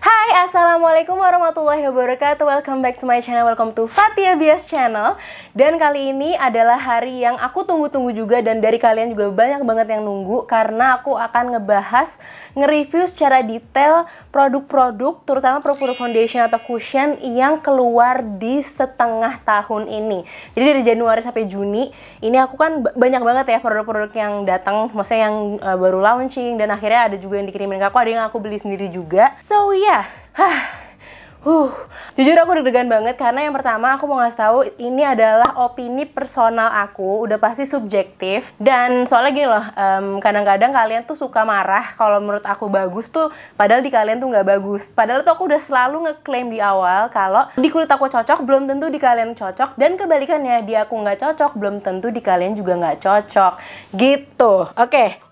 Hai, assalamualaikum warahmatullahi wabarakatuh. Welcome back to my channel. Welcome to Fathia Bias channel. Dan kali ini adalah hari yang aku tunggu-tunggu juga, dan dari kalian juga banyak banget yang nunggu, karena aku akan ngebahas, nge-review secara detail produk-produk, terutama produk foundation atau cushion yang keluar di setengah tahun ini. Jadi dari Januari sampai Juni ini aku kan banyak banget ya produk-produk yang datang, maksudnya yang baru launching, dan akhirnya ada juga yang dikirimin ke aku, ada yang aku beli sendiri juga. So yeah. Jujur aku deg-degan banget karena yang pertama aku mau ngasih tahu ini adalah opini personal aku, udah pasti subjektif. Dan soalnya gini loh, kadang-kadang kalian tuh suka marah kalau menurut aku bagus tuh, padahal di kalian tuh nggak bagus. Padahal tuh aku udah selalu ngeklaim di awal kalau di kulit aku cocok, belum tentu di kalian cocok, dan kebalikannya, di aku nggak cocok, belum tentu di kalian juga nggak cocok. Gitu. Oke.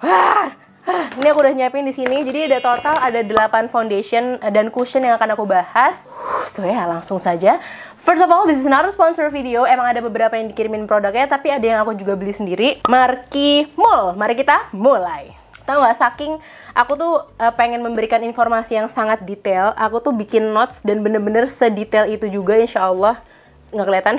Ini aku udah nyiapin di sini. Jadi ada total 8 foundation dan cushion yang akan aku bahas. So ya, langsung saja. First of all, this is not a sponsor video. Emang ada beberapa yang dikirimin produknya, tapi ada yang aku juga beli sendiri. Markimul. Mari kita mulai. Tahu nggak, saking aku tuh pengen memberikan informasi yang sangat detail, aku tuh bikin notes dan bener-bener sedetail itu juga, insya Allah. Nggak kelihatan.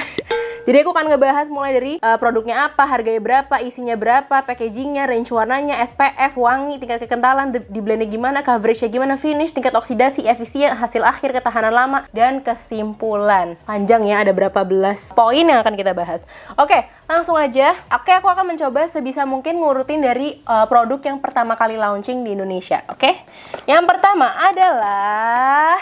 Jadi aku akan ngebahas mulai dari produknya apa, harganya berapa, isinya berapa, packagingnya, range warnanya, SPF, wangi, tingkat kekentalan, di blendnya gimana, coveragenya gimana, finish, tingkat oksidasi, efisien, hasil akhir, ketahanan lama, dan kesimpulan. Panjang ya, ada berapa belas poin yang akan kita bahas. Oke, langsung aja. Oke, aku akan mencoba sebisa mungkin ngurutin dari produk yang pertama kali launching di Indonesia. Oke, yang pertama adalah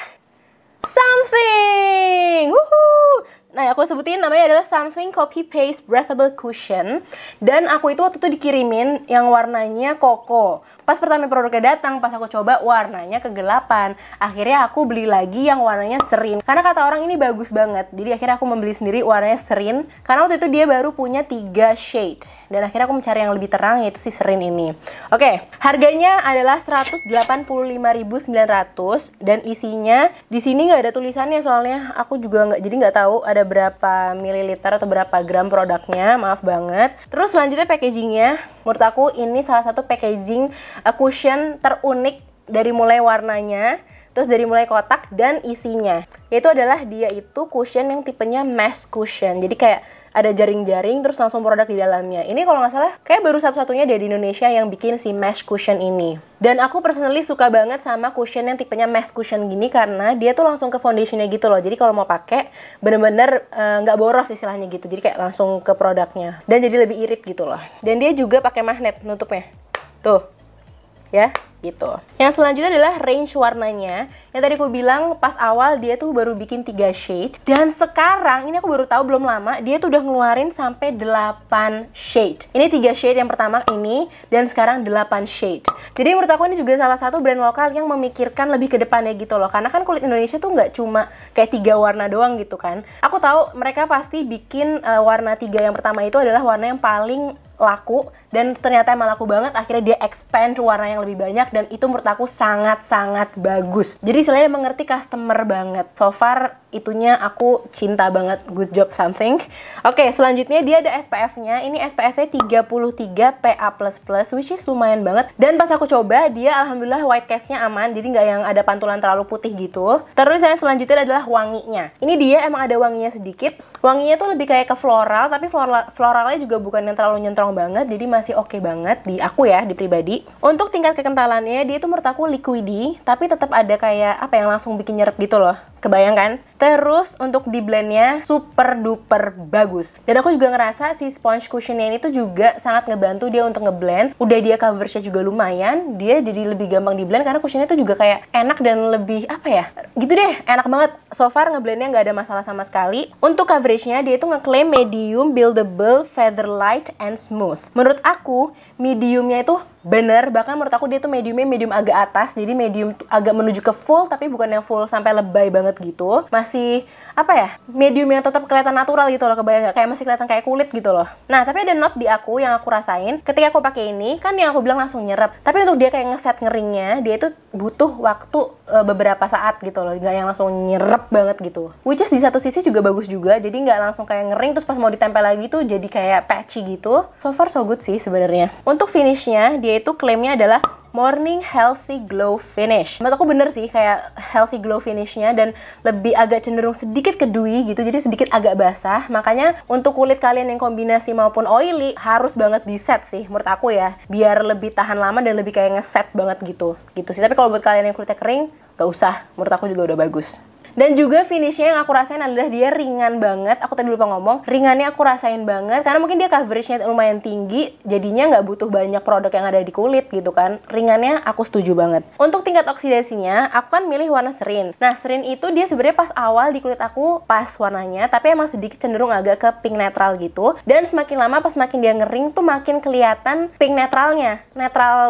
Something. Woohoo! Nah, aku sebutin namanya adalah Something Copy Paste Breathable Cushion. Dan aku itu waktu itu dikirimin yang warnanya koko. Pas pertama produknya datang, pas aku coba warnanya kegelapan. Akhirnya aku beli lagi yang warnanya serin, karena kata orang ini bagus banget. Jadi akhirnya aku membeli sendiri warnanya serin, karena waktu itu dia baru punya 3 shade. Dan akhirnya aku mencari yang lebih terang, yaitu si serin ini. Oke, harganya adalah 185.900 dan isinya di sini nggak ada tulisannya, soalnya aku juga nggak tahu ada berapa mililiter atau berapa gram produknya, maaf banget. Terus selanjutnya packagingnya, menurut aku ini salah satu packaging cushion terunik dari mulai warnanya, terus dari mulai kotak dan isinya. Yaitu adalah dia itu cushion yang tipenya mesh cushion. Jadi kayak ada jaring-jaring terus langsung produk di dalamnya. Ini kalau nggak salah kayak baru satu-satunya di Indonesia yang bikin si mesh cushion ini. Dan aku personally suka banget sama cushion yang tipenya mesh cushion gini, karena dia tuh langsung ke foundationnya gitu loh. Jadi kalau mau pakai bener-bener nggak boros istilahnya gitu. Jadi kayak langsung ke produknya dan jadi lebih irit gitu loh. Dan dia juga pakai magnet nutupnya. Tuh. Ya, gitu. Yang selanjutnya adalah range warnanya. Yang tadi aku bilang pas awal dia tuh baru bikin 3 shade, dan sekarang ini aku baru tahu belum lama dia tuh udah ngeluarin sampai 8 shade. Ini 3 shade yang pertama ini, dan sekarang 8 shade. Jadi menurut aku ini juga salah satu brand lokal yang memikirkan lebih ke depannya gitu loh. Karena kan kulit Indonesia tuh nggak cuma kayak 3 warna doang gitu kan. Aku tahu mereka pasti bikin warna 3 yang pertama itu adalah warna yang paling laku, dan ternyata emang laku banget. Akhirnya dia expand warna yang lebih banyak, dan itu menurut aku sangat-sangat bagus. Jadi istilahnya mengerti customer banget. So far itunya aku cinta banget. Good job Something. Oke, selanjutnya dia ada SPF-nya. Ini SPF-nya 33 PA++, which is lumayan banget. Dan pas aku coba, dia alhamdulillah white cast-nya aman, jadi nggak yang ada pantulan terlalu putih gitu. Terus yang selanjutnya adalah wanginya. Ini dia emang ada wanginya sedikit. Wanginya tuh lebih kayak ke floral, tapi floralnya juga bukan yang terlalu nyentrong banget, jadi masih oke banget di aku ya, di pribadi. Untuk tingkat kekentalannya, dia tuh menurut aku liquidy, tapi tetap ada kayak apa yang langsung bikin nyerep gitu loh. Kebayang kan? Terus untuk di blendnya super duper bagus. Dan aku juga ngerasa si sponge cushionnya ini tuh juga sangat ngebantu dia untuk ngeblend. Udah dia coveragenya juga lumayan, dia jadi lebih gampang di blend karena cushionnya tuh juga kayak enak dan lebih apa ya, gitu deh, enak banget. So far ngeblendnya nggak ada masalah sama sekali. Untuk coveragenya dia tuh ngeklaim medium, buildable, feather light, and smooth. Menurut aku mediumnya itu bener, bahkan menurut aku dia tuh mediumnya medium agak atas, jadi medium agak menuju ke full, tapi bukan yang full sampai lebay banget gitu. Masih apa ya, medium yang tetap kelihatan natural gitu loh, kebayang nggak? Kayak masih kelihatan kayak kulit gitu loh. Nah, tapi ada note di aku yang aku rasain ketika aku pakai ini, kan yang aku bilang langsung nyerap. Tapi untuk dia kayak ngeset ngeringnya, dia itu butuh waktu beberapa saat gitu loh, nggak yang langsung nyerap banget gitu. Which is di satu sisi juga bagus juga, jadi nggak langsung kayak ngering terus pas mau ditempel lagi tuh jadi kayak patchy gitu. So far so good sih sebenarnya. Untuk finishnya, dia itu klaimnya adalah Morning Healthy Glow Finish. Menurut aku bener sih kayak healthy glow finishnya, dan lebih agak cenderung sedikit ke dewy gitu, jadi sedikit agak basah. Makanya untuk kulit kalian yang kombinasi maupun oily harus banget di set sih menurut aku ya, biar lebih tahan lama dan lebih kayak ngeset banget gitu sih. Tapi kalau buat kalian yang kulitnya kering, gak usah, menurut aku juga udah bagus. Dan juga finishnya yang aku rasain adalah dia ringan banget. Aku tadi lupa ngomong, ringannya aku rasain banget karena mungkin dia coveragenya lumayan tinggi, jadinya nggak butuh banyak produk yang ada di kulit gitu kan. Ringannya aku setuju banget. Untuk tingkat oksidasinya, aku kan milih warna serin. Nah, serin itu dia sebenarnya pas awal di kulit aku pas warnanya, tapi emang sedikit cenderung agak ke pink netral gitu. Dan semakin lama pas makin dia ngering tuh makin kelihatan pink netralnya.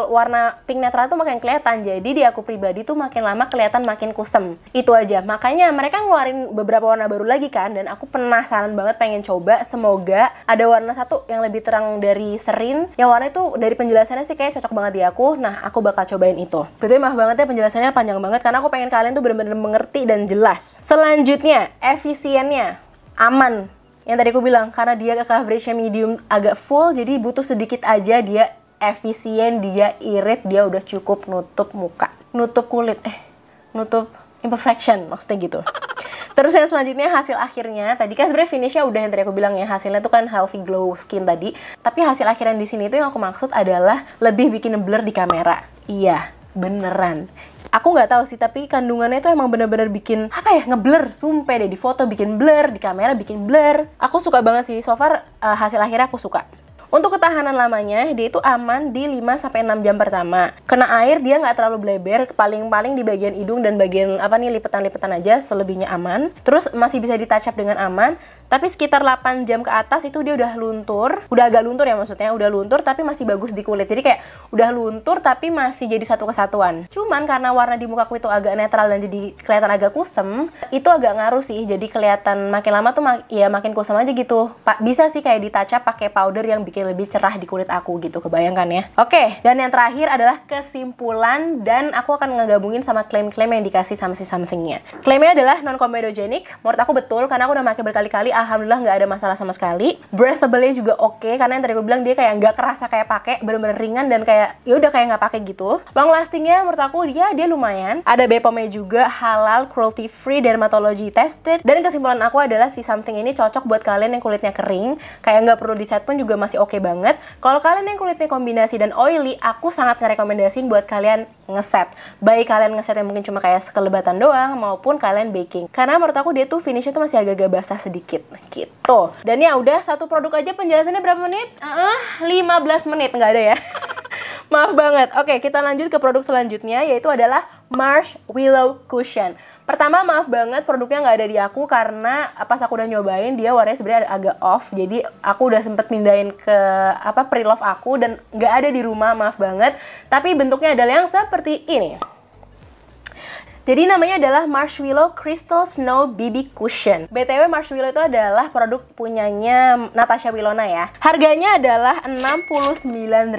Warna pink netral tuh makin kelihatan. Jadi di aku pribadi tuh makin lama kelihatan makin kusem. Itu aja. Makanya mereka ngeluarin beberapa warna baru lagi kan, dan aku penasaran banget pengen coba. Semoga ada warna satu yang lebih terang dari serin, yang warna itu dari penjelasannya sih kayak cocok banget di aku. Nah, aku bakal cobain itu. Betul, maaf banget ya penjelasannya panjang banget karena aku pengen kalian tuh bener-bener mengerti dan jelas. Selanjutnya, efisiennya aman. Yang tadi aku bilang, karena dia coveragenya medium agak full, jadi butuh sedikit aja dia efisien, dia irit, dia udah cukup nutup muka, nutup kulit, nutup imperfection, maksudnya gitu. Terus yang selanjutnya hasil akhirnya, tadi kan sebenarnya finishnya udah yang tadi aku bilang ya, hasilnya tuh kan healthy glow skin tadi. Tapi hasil akhirnya di sini tuh yang aku maksud adalah lebih bikin blur di kamera. Iya, beneran. Aku nggak tahu sih, tapi kandungannya tuh emang bener-bener bikin apa ya, ngeblur. Sumpah deh, di foto bikin blur, di kamera bikin blur. Aku suka banget sih, so far hasil akhirnya aku suka. Untuk ketahanan lamanya, dia itu aman di 5-6 jam pertama. Kena air dia nggak terlalu bleber, paling-paling di bagian hidung dan bagian lipetan-lipetan aja, selebihnya aman. Terus masih bisa di-touch up dengan aman. Tapi sekitar 8 jam ke atas itu dia udah luntur. Udah agak luntur ya maksudnya, udah luntur tapi masih bagus di kulit. Jadi kayak udah luntur tapi masih jadi satu kesatuan. Cuman karena warna di mukaku itu agak netral dan jadi kelihatan agak kusem, itu agak ngaruh sih. Jadi kelihatan makin lama tuh makin kusem aja gitu. Bisa sih kayak di-touch up pakai powder yang bikin lebih cerah di kulit aku gitu, kebayangkan ya. Oke, dan yang terakhir adalah kesimpulan, dan aku akan ngegabungin sama klaim-klaim yang dikasih sama si somethingnya. Klaimnya adalah non-comedogenic. Menurut aku betul, karena aku udah pakai berkali-kali. Alhamdulillah nggak ada masalah sama sekali. Breathable-nya juga oke, karena yang tadi aku bilang dia kayak nggak kerasa kayak pakai, bener-bener ringan dan kayak ya udah kayak nggak pakai gitu. Long lastingnya menurut aku dia lumayan. Ada BPOM-nya juga, halal, cruelty free, dermatology tested. Dan kesimpulan aku adalah si something ini cocok buat kalian yang kulitnya kering, kayak nggak perlu di set pun juga masih oke banget. Kalau kalian yang kulitnya kombinasi dan oily, aku sangat ngerekomendasiin buat kalian ngeset. Baik kalian ngeset yang mungkin cuma kayak sekelebatan doang, maupun kalian baking. Karena menurut aku dia tuh finishnya tuh masih agak-agak basah sedikit gitu. Dan ya udah, satu produk aja penjelasannya berapa menit? 15 menit, nggak ada ya. Maaf banget. Oke, kita lanjut ke produk selanjutnya, yaitu adalah Marshmallow Cushion. Pertama, maaf banget produknya nggak ada di aku karena pas aku udah nyobain dia warnanya sebenarnya agak off. Jadi aku udah sempet pindahin ke pre-love aku dan nggak ada di rumah, maaf banget. Tapi bentuknya adalah yang seperti ini. Jadi namanya adalah Marshmallow Crystal Snow BB Cushion. BTW Marshmallow itu adalah produk punyanya Natasha Wilona ya. Harganya adalah 69.000.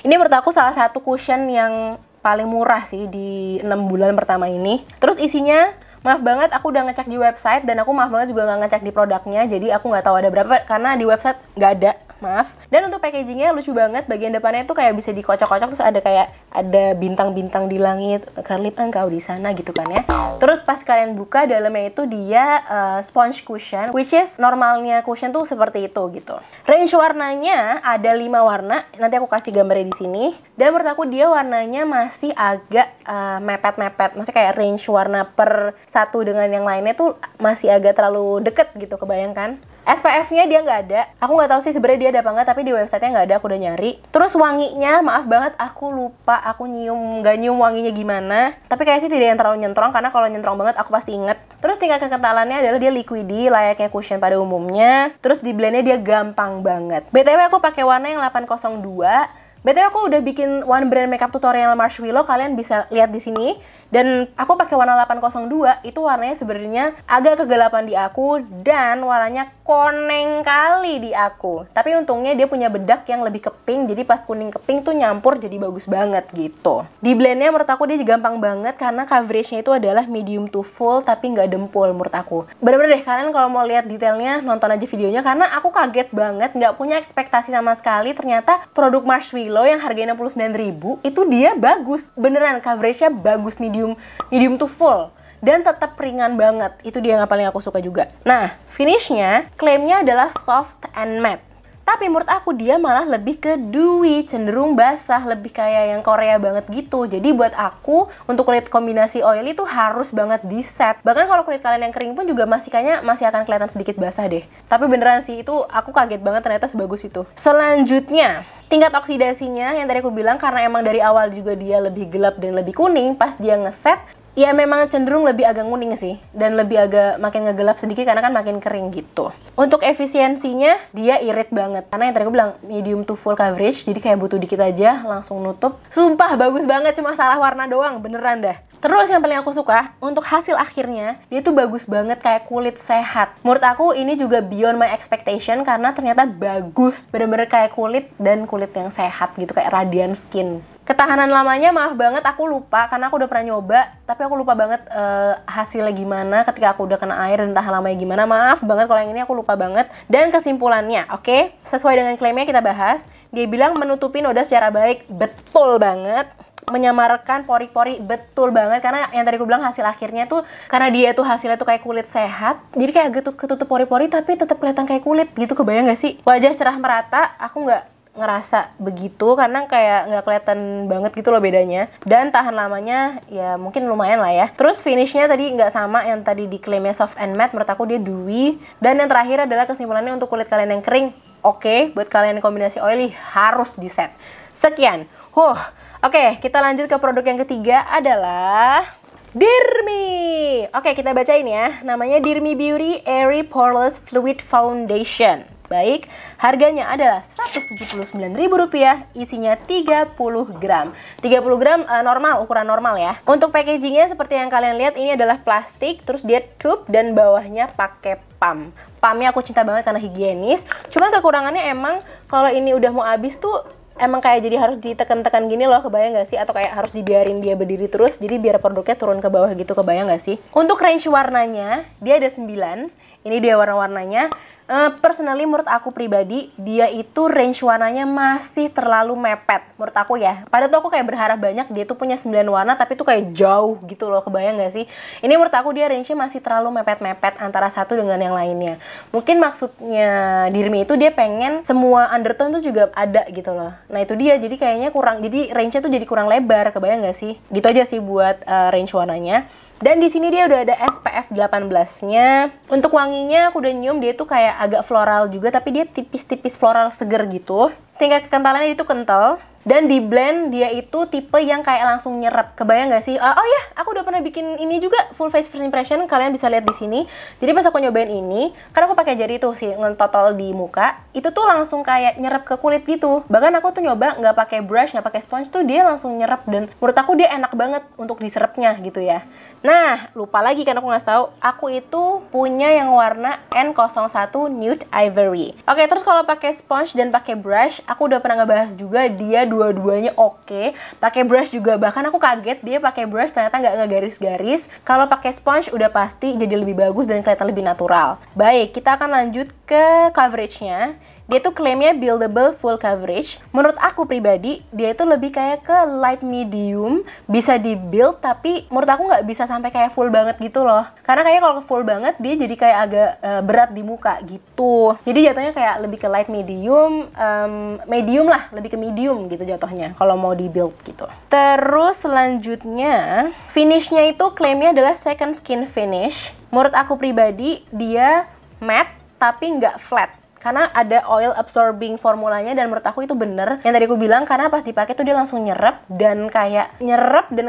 Ini menurut aku salah satu cushion yang paling murah sih di 6 bulan pertama ini. Terus isinya, maaf banget aku udah ngecek di website dan aku maaf banget juga nggak ngecek di produknya. Jadi aku nggak tahu ada berapa karena di website nggak ada. Maaf. Dan untuk packagingnya lucu banget, bagian depannya tuh kayak bisa dikocok-kocok, terus ada bintang-bintang di langit, kerlip engkau di sana gitu kan ya. Terus pas kalian buka, dalamnya itu dia sponge cushion, which is normalnya cushion tuh seperti itu gitu. Range warnanya ada 5 warna, nanti aku kasih gambarnya di sini. Dan menurut aku dia warnanya masih agak mepet-mepet, maksudnya kayak range warna per satu dengan yang lainnya tuh masih agak terlalu deket gitu, kebayangkan. SPF-nya dia nggak ada. Aku nggak tahu sih sebenarnya dia ada apa nggak, tapi di website-nya nggak ada, aku udah nyari. Terus wanginya, maaf banget aku lupa aku nggak nyium wanginya gimana. Tapi kayak sih tidak yang terlalu nyentrong, karena kalau nyentrong banget aku pasti inget. Terus tingkat kekentalannya adalah dia liquidy, layaknya cushion pada umumnya. Terus di blendnya dia gampang banget. BTW aku pakai warna yang 802. BTW aku udah bikin one brand makeup tutorial Marshmallow, kalian bisa lihat di sini. Dan aku pakai warna 802, itu warnanya sebenarnya agak kegelapan di aku dan warnanya koneng kali di aku. Tapi untungnya dia punya bedak yang lebih ke pink, jadi pas kuning ke pink tuh nyampur jadi bagus banget gitu. Di blendnya menurut aku dia gampang banget karena coveragenya itu adalah medium to full tapi nggak dempul menurut aku. Bener-bener deh, kalian kalau mau lihat detailnya nonton aja videonya karena aku kaget banget, nggak punya ekspektasi sama sekali. Ternyata produk Marshmallow yang harganya 69.000 itu dia bagus. Beneran coveragenya bagus, medium to full dan tetap ringan banget. Itu dia yang paling aku suka juga. Nah, finishnya klaimnya adalah soft and matte. Tapi menurut aku dia malah lebih ke dewy, cenderung basah, lebih kayak yang Korea banget gitu. Jadi buat aku untuk kulit kombinasi oily tuh harus banget di set. Bahkan kalau kulit kalian yang kering pun juga masih akan kelihatan sedikit basah deh. Tapi beneran sih, itu aku kaget banget ternyata sebagus itu. Selanjutnya, tingkat oksidasinya yang tadi aku bilang karena emang dari awal juga dia lebih gelap dan lebih kuning, pas dia ngeset ya memang cenderung lebih agak kuning sih, dan lebih agak makin ngegelap sedikit karena kan makin kering gitu. Untuk efisiensinya dia irit banget karena yang tadi aku bilang medium to full coverage, jadi kayak butuh dikit aja langsung nutup. Sumpah bagus banget, cuma salah warna doang, beneran dah. Terus yang paling aku suka, untuk hasil akhirnya dia tuh bagus banget kayak kulit sehat. Menurut aku ini juga beyond my expectation karena ternyata bagus, bener-bener kayak kulit dan kulit yang sehat gitu, kayak radiant skin. Ketahanan lamanya maaf banget aku lupa karena aku udah pernah nyoba, tapi aku lupa banget hasilnya gimana ketika aku udah kena air dan tahan lamanya gimana. Maaf banget kalau yang ini aku lupa banget. Dan kesimpulannya, oke, sesuai dengan klaimnya kita bahas. Dia bilang menutupi noda secara baik, betul banget. Menyamarkan pori-pori, betul banget, karena yang tadi aku bilang hasil akhirnya tuh karena dia tuh hasilnya tuh kayak kulit sehat, jadi kayak gitu ketutup pori-pori tapi tetap kelihatan kayak kulit gitu. Kebayang gak sih? Wajah cerah merata, aku nggak ngerasa begitu karena kayak nggak kelihatan banget gitu loh bedanya. Dan tahan lamanya ya mungkin lumayan lah ya. Terus finishnya tadi nggak sama yang tadi diklaimnya soft and matte, menurut aku dia dewy. Dan yang terakhir adalah kesimpulannya untuk kulit kalian yang kering, oke, buat kalian yang kombinasi oily harus di set. Sekian. Oke, kita lanjut ke produk yang ketiga adalah Dirmi. Oke, kita bacain ya. Namanya Dirmi Beauty Airy Poreless Fluid Foundation. Baik, harganya adalah Rp179.000, isinya 30 gram. 30 gram normal, ukuran normal ya. Untuk packagingnya seperti yang kalian lihat, ini adalah plastik, terus dia tube dan bawahnya pakai pump. Pumpnya aku cinta banget karena higienis. Cuman kekurangannya emang kalau ini udah mau habis tuh emang kayak jadi harus ditekan-tekan gini loh, kebayang gak sih? Atau kayak harus dibiarin dia berdiri terus, jadi biar produknya turun ke bawah gitu, kebayang gak sih? Untuk range warnanya, dia ada 9. Ini dia warna-warnanya. Personally menurut aku pribadi, dia itu range warnanya masih terlalu mepet menurut aku ya. Padahal tuh aku kayak berharap banyak, dia tuh punya 9 warna tapi tuh kayak jauh gitu loh, kebayang gak sih? Ini menurut aku dia range-nya masih terlalu mepet-mepet antara satu dengan yang lainnya. Mungkin maksudnya Dirmi itu dia pengen semua undertone tuh juga ada gitu loh. Nah itu dia, jadi kayaknya kurang, jadi range-nya tuh jadi kurang lebar, kebayang gak sih? Gitu aja sih buat range warnanya. Dan di sini dia udah ada SPF 18-nya. Untuk wanginya aku udah nyium, dia tuh kayak agak floral juga, tapi dia tipis-tipis floral seger gitu. Tingkat kekentalannya itu kental. Dan di blend dia itu tipe yang kayak langsung nyerap. Kebayang gak sih? Oh ya, aku udah pernah bikin ini juga, full face first impression. Kalian bisa lihat di sini. Jadi pas aku nyobain ini, karena aku pakai jari tuh sih ngentotol di muka, itu tuh langsung kayak nyerap ke kulit gitu. Bahkan aku tuh nyoba nggak pakai brush, nggak pakai sponge tuh dia langsung nyerap, dan menurut aku dia enak banget untuk diserapnya gitu ya. Nah, lupa lagi kan aku ngasih tahu, aku itu punya yang warna N01 Nude Ivory. Oke, terus kalau pakai sponge dan pakai brush, aku udah pernah ngebahas juga, dia dua-duanya oke. Pakai brush juga, bahkan aku kaget dia pakai brush ternyata nggak ngegaris-garis. Kalau pakai sponge udah pasti jadi lebih bagus dan kelihatan lebih natural. Baik, kita akan lanjut ke coveragenya. Dia tuh klaimnya buildable full coverage. Menurut aku pribadi, dia itu lebih kayak ke light medium, bisa di build, tapi menurut aku nggak bisa sampai kayak full banget gitu loh. Karena kayak kalau full banget, dia jadi kayak agak berat di muka gitu. Jadi jatuhnya kayak lebih ke light medium, medium lah, lebih ke medium gitu jatuhnya kalau mau di build gitu. Terus selanjutnya, finishnya itu klaimnya adalah second skin finish. Menurut aku pribadi, dia matte tapi nggak flat. karena ada oil absorbing formulanya, dan menurut aku itu bener yang tadi aku bilang, karena pas dipakai tuh dia langsung nyerap dan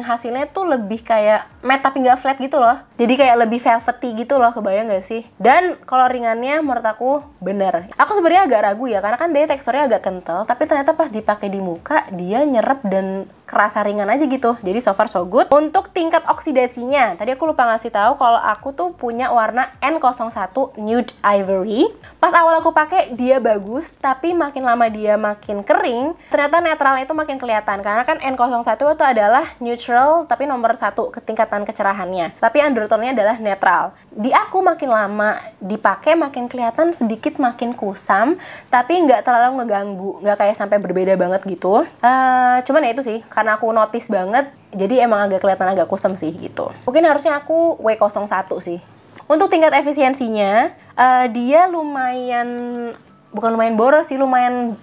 hasilnya tuh lebih kayak matte tapi nggak flat gitu loh, jadi kayak lebih velvety gitu loh, kebayang gak sih? Dan kalau ringannya menurut aku bener. Aku sebenarnya agak ragu ya, karena kan dia teksturnya agak kental, tapi ternyata pas dipakai di muka dia nyerap dan kerasa ringan aja gitu. Jadi so far so good. Untuk tingkat oksidasinya, tadi aku lupa ngasih tahu kalau aku tuh punya warna N01 Nude Ivory. Pas awal aku pakai dia bagus, tapi makin lama dia makin kering, ternyata netralnya itu makin kelihatan. Karena kan N01 itu adalah neutral tapi nomor 1 ketingkatan kecerahannya. Tapi undertone-nya adalah netral. Di aku makin lama dipakai makin kelihatan sedikit makin kusam, tapi nggak terlalu ngeganggu, nggak kayak sampai berbeda banget gitu. Cuman ya itu sih, karena aku notice banget, jadi emang agak kelihatan agak kusam sih gitu. Mungkin harusnya aku W01 sih. Untuk tingkat efisiensinya, dia bukan lumayan boros sih, lumayan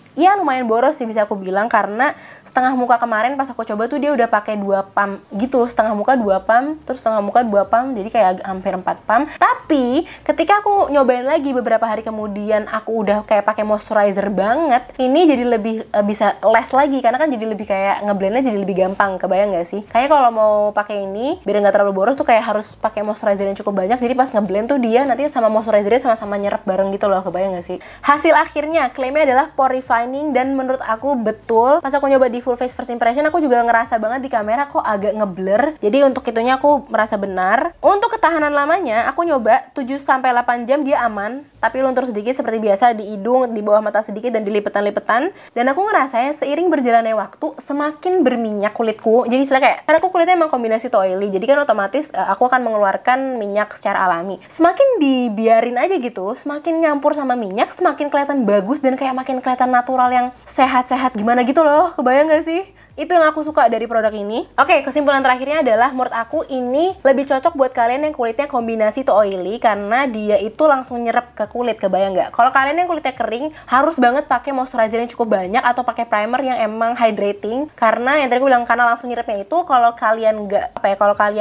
boros sih bisa aku bilang, karena setengah muka kemarin pas aku coba tuh dia udah pakai 2 pump gitu, setengah muka 2 pump, terus setengah muka 2 pump, jadi kayak hampir 4 pump. Tapi ketika aku nyobain lagi beberapa hari kemudian, aku udah kayak pakai moisturizer banget, ini jadi lebih bisa less lagi, karena kan jadi lebih kayak ngeblendnya jadi lebih gampang, kebayang gak sih? Kayak kalau mau pakai ini biar nggak terlalu boros tuh kayak harus pakai moisturizer yang cukup banyak, jadi pas ngeblend tuh dia nanti sama moisturizernya sama-sama nyerap bareng gitu loh, kebayang gak sih? Hasil akhirnya klaimnya adalah pore refining, dan menurut aku betul. Pas aku nyoba di full face first impression, aku juga ngerasa banget di kamera kok agak ngeblur. Jadi untuk itunya aku merasa benar. Untuk ketahanan lamanya, aku nyoba 7-8 jam dia aman, tapi luntur sedikit seperti biasa di hidung, di bawah mata sedikit, dan di lipetan-lipetan. Dan aku ngerasanya seiring berjalannya waktu semakin berminyak kulitku. Jadi istilah kayak, karena aku kulitnya emang kombinasi to oily, jadi kan otomatis aku akan mengeluarkan minyak secara alami. Semakin dibiarin aja gitu, semakin nyampur sama minyak, semakin kelihatan bagus dan kayak makin kelihatan natural yang sehat-sehat gimana gitu loh. Kebayang gak sih? Itu yang aku suka dari produk ini. Oke, kesimpulan terakhirnya adalah menurut aku ini lebih cocok buat kalian yang kulitnya kombinasi to oily, karena dia itu langsung nyerap ke kulit, kebayang nggak? Kalau kalian yang kulitnya kering, harus banget pakai moisturizer yang cukup banyak atau pakai primer yang emang hydrating, karena yang tadi aku bilang karena langsung nyerapnya itu, kalau kalian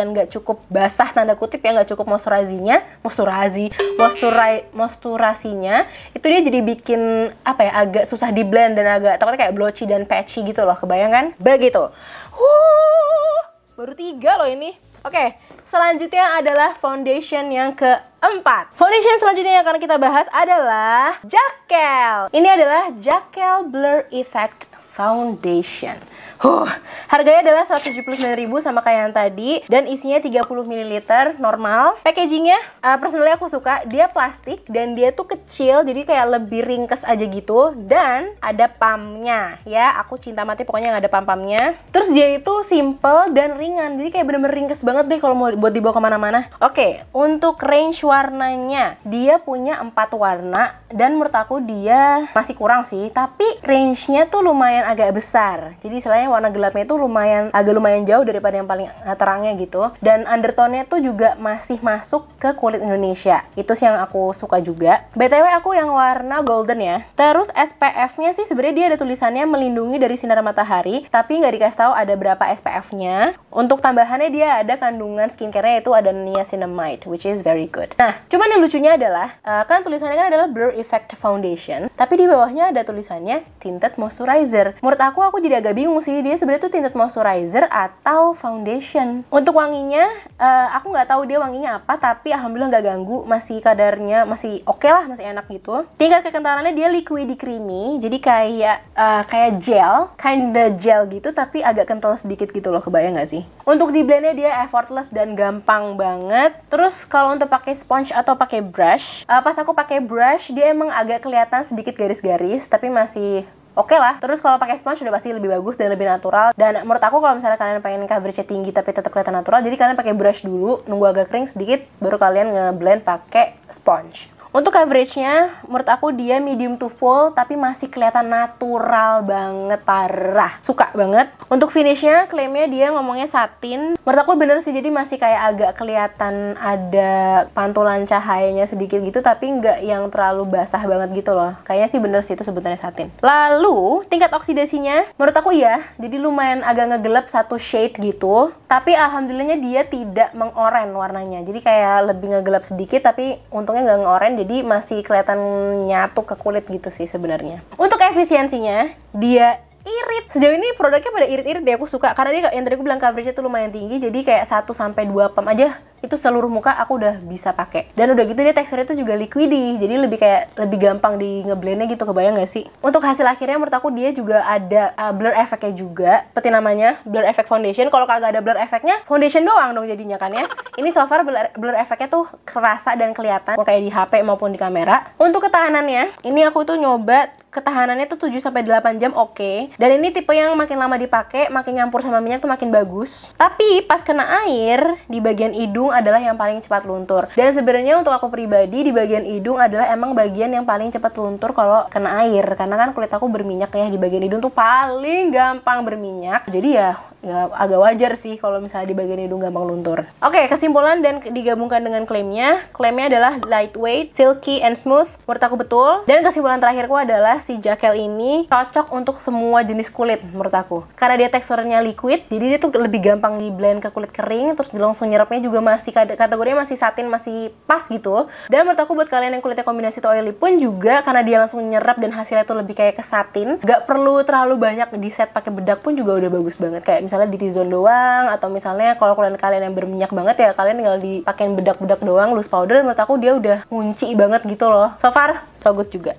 nggak cukup basah tanda kutip ya, nggak cukup moisturasinya, itu dia jadi bikin agak susah di blend dan agak takutnya kayak blotchy dan patchy gitu loh, kebayang kan? Begitu. Baru 3 loh ini. Oke, selanjutnya adalah foundation yang keempat. Foundation selanjutnya yang akan kita bahas adalah Jacquel. Ini adalah Jacquel Blur Effect Foundation. Harganya adalah 179.000 sama kayak yang tadi, dan isinya 30 ml normal. Packagingnya personally aku suka, dia plastik dan dia tuh kecil, jadi kayak lebih ringkes aja gitu, dan ada pumpnya ya. Aku cinta mati pokoknya yang ada pump-pumpnya. Terus dia itu simple dan ringan, jadi kayak bener-bener ringkes banget deh kalau mau buat dibawa kemana-mana. Oke, untuk range warnanya, dia punya 4 warna, dan menurut aku dia masih kurang sih, tapi range-nya tuh lumayan agak besar. Jadi istilahnya warna gelapnya itu agak lumayan jauh daripada yang paling terangnya gitu, dan undertone-nya tuh juga masih masuk ke kulit Indonesia. Itu sih yang aku suka juga. BTW aku yang warna golden ya. Terus SPF-nya sih sebenarnya dia ada tulisannya melindungi dari sinar matahari, tapi nggak dikasih tahu ada berapa SPF-nya. Untuk tambahannya dia ada kandungan skincare-nya, itu ada niacinamide, which is very good. Nah, cuman yang lucunya adalah kan tulisannya kan adalah Blur Effect Foundation, tapi di bawahnya ada tulisannya Tinted Moisturizer. Menurut aku jadi agak bingung sih, dia sebenarnya tuh tinted moisturizer atau foundation. Untuk wanginya, aku nggak tahu dia wanginya apa, tapi alhamdulillah nggak ganggu, masih kadarnya masih oke lah, masih enak gitu. Tingkat kekentalannya dia liquidy creamy, jadi kayak gel, kinda gel gitu, tapi agak kental sedikit gitu loh, kebayang nggak sih? Untuk di blendnya dia effortless dan gampang banget. Terus kalau untuk pakai sponge atau pakai brush, pas aku pakai brush dia emang agak kelihatan sedikit garis-garis, tapi masih oke lah. Terus kalau pakai sponge udah pasti lebih bagus dan lebih natural. Dan menurut aku kalau misalnya kalian pengen coverage tinggi tapi tetap kelihatan natural, jadi kalian pakai brush dulu, nunggu agak kering sedikit, baru kalian ngeblend pakai sponge. Untuk coveragenya, menurut aku dia medium to full, tapi masih kelihatan natural banget, parah. Suka banget. Untuk finishnya, klaimnya dia ngomongnya satin. Menurut aku bener sih, jadi masih kayak agak kelihatan ada pantulan cahayanya sedikit gitu, tapi nggak yang terlalu basah banget gitu loh. Kayaknya sih bener sih itu sebutannya satin. Lalu, tingkat oksidasinya, menurut aku ya, jadi lumayan agak ngegelap satu shade gitu. Tapi alhamdulillahnya dia tidak mengoren warnanya. Jadi kayak lebih ngegelap sedikit, tapi untungnya nggak ngeoren. jadi masih kelihatan nyatu ke kulit gitu sih sebenarnya. Untuk efisiensinya, dia irit. Sejauh ini produknya pada irit-irit deh, aku suka. Karena dia yang tadi aku bilang coveragenya tuh lumayan tinggi, jadi kayak 1-2 pump aja itu seluruh muka aku udah bisa pakai. Dan udah gitu dia teksturnya tuh juga liquidy, jadi lebih gampang di ngeblendnya gitu, kebayang gak sih? Untuk hasil akhirnya menurut aku dia juga ada blur efeknya juga, seperti namanya blur effect foundation. Kalau kagak ada blur efeknya, foundation doang dong jadinya kan ya. Ini so far blur efeknya tuh kerasa dan kelihatan kayak di HP maupun di kamera. Untuk ketahanannya, ini aku tuh nyoba ketahanannya tuh 7-8 jam oke. Dan ini tipe yang makin lama dipakai, makin nyampur sama minyak tuh makin bagus. Tapi pas kena air di bagian hidung adalah yang paling cepat luntur. Dan sebenarnya untuk aku pribadi di bagian hidung adalah emang bagian yang paling cepat luntur kalau kena air. Karena kan kulit aku berminyak ya, di bagian hidung tuh paling gampang berminyak. Jadi ya agak wajar sih kalau misalnya di bagian hidung gampang luntur. Oke, kesimpulan dan digabungkan dengan klaimnya adalah lightweight, silky, and smooth. Menurut aku betul. Dan kesimpulan terakhirku adalah si Jaquel ini cocok untuk semua jenis kulit menurut aku. Karena dia teksturnya liquid, jadi dia tuh lebih gampang di blend ke kulit kering, terus langsung nyerapnya juga masih kategorinya masih satin, masih pas gitu. Dan menurut aku buat kalian yang kulitnya kombinasi to oily pun juga karena dia langsung nyerap dan hasilnya tuh lebih kayak ke satin. Gak perlu terlalu banyak di set pakai bedak pun juga udah bagus banget. Kayak misalnya di T-zone doang, atau misalnya kalau kalian yang berminyak banget ya kalian tinggal dipakein bedak-bedak doang, loose powder. Menurut aku dia udah ngunci banget gitu loh. So far so good juga.